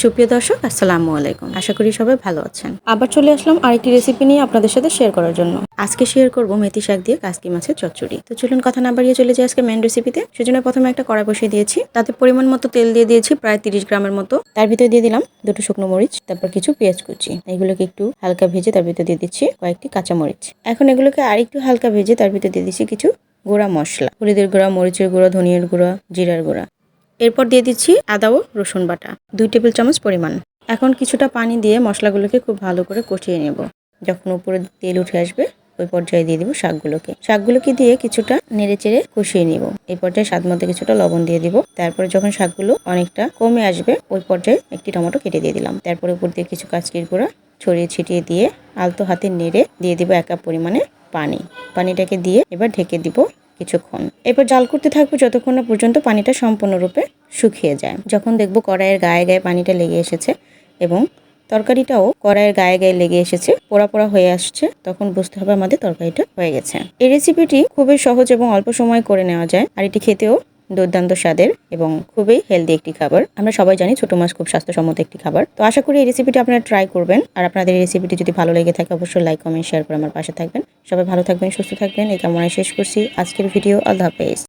সুপ্রিয় দর্শক, আসসালামু আলাইকুম। আশা করি সবাই ভালো আছেন। আবার চলে আসলাম আরেকটি রেসিপি নিয়ে আপনাদের সাথে শেয়ার করার জন্য। আজকে শেয়ার করব মেথি শাক দিয়ে কাসকি মাছের চচ্চড়ি। তো চলুন কথা না বাড়িয়ে চলে যাই আজকে মেন রেসিপিতে। সেজন্য প্রথমে একটা কড়াই বসিয়ে দিয়েছি, তাতে পরিমাণ মতো তেল দিয়ে দিয়েছি, প্রায় 30 গ্রামের মতো। তার ভিতরে দিয়ে দিলাম দুটো শুকনো মরিচ, তারপর কিছু পেঁয়াজ কুচি। এগুলোকে একটু হালকা ভেজে তার ভিতরে দিয়ে দিচ্ছি কয়েকটি কাঁচা মরিচ। এখন এগুলোকে আরেকটু হালকা ভেজে তার ভিতরে দিয়ে দিচ্ছি কিছু গুঁড়া মশলা, হলুদের গুঁড়া, মরিচের গুঁড়া, ধনিয়ার গুঁড়া, জিরার গুঁড়া। এরপর দিয়ে দিচ্ছি আদা ও রসুন বাটা 2 টেবিল চামচ পরিমাণ। এখন কিছুটা পানি দিয়ে মশলাগুলোকে খুব ভালো করে কষিয়ে নেব। যখন উপরে তেল উঠে আসবে ওই পর্যায়ে দিয়ে দিব শাকগুলোকে দিয়ে কিছুটা নেড়েচেড়ে কষিয়ে নিব। এই পর্যায়ে স্বাদ মতো কিছুটা লবণ দিয়ে দিব। তারপরে যখন শাকগুলো অনেকটা কমে আসবে ওই পর্যায়ে একটি টমেটো কেটে দিয়ে দিলাম। তারপরে উপর দিয়ে কিছু কাঁচকির গুঁড়া ছড়িয়ে ছিটিয়ে দিয়ে আলতো হাতে নেড়ে দিয়ে দিব 1 কাপ পরিমাণে পানি। পানিটাকে দিয়ে এবার ঢেকে দিব কিছুক্ষণ। এরপর জাল করতে থাকবো যতক্ষণ না পর্যন্ত পানিটা সম্পূর্ণরূপে শুকিয়ে যায়। যখন দেখবো কড়াইয়ের গায়ে গায়ে পানিটা লেগে এসেছে এবং তরকারিটাও কড়াইয়ের গায়ে গায়ে লেগে এসেছে, পোড়া পোড়া হয়ে আসছে, তখন বুঝতে হবে আমাদের তরকারিটা হয়ে গেছে। এই রেসিপিটি খুবই সহজ এবং অল্প সময় করে নেওয়া যায়, আর এটি খেতেও দুর্দান্ত স্বাদের এবং খুবই হেলদি একটি খাবার। আমরা সবাই জানি ছোট মাছ খুব স্বাস্থ্যসম্মত একটি খাবার। তো আশা করি এই রেসিপিটি আপনারা ট্রাই করবেন, আর আপনাদের এই রেসিপিটি যদি ভালো লেগে থাকে অবশ্যই লাইক, কমেন্ট, শেয়ার করে আমার পাশে থাকবেন। সবাই ভালো থাকবেন, সুস্থ থাকবেন এই কামনায় শেষ করছি আজকের ভিডিও। আল্লাহ হাফেজ।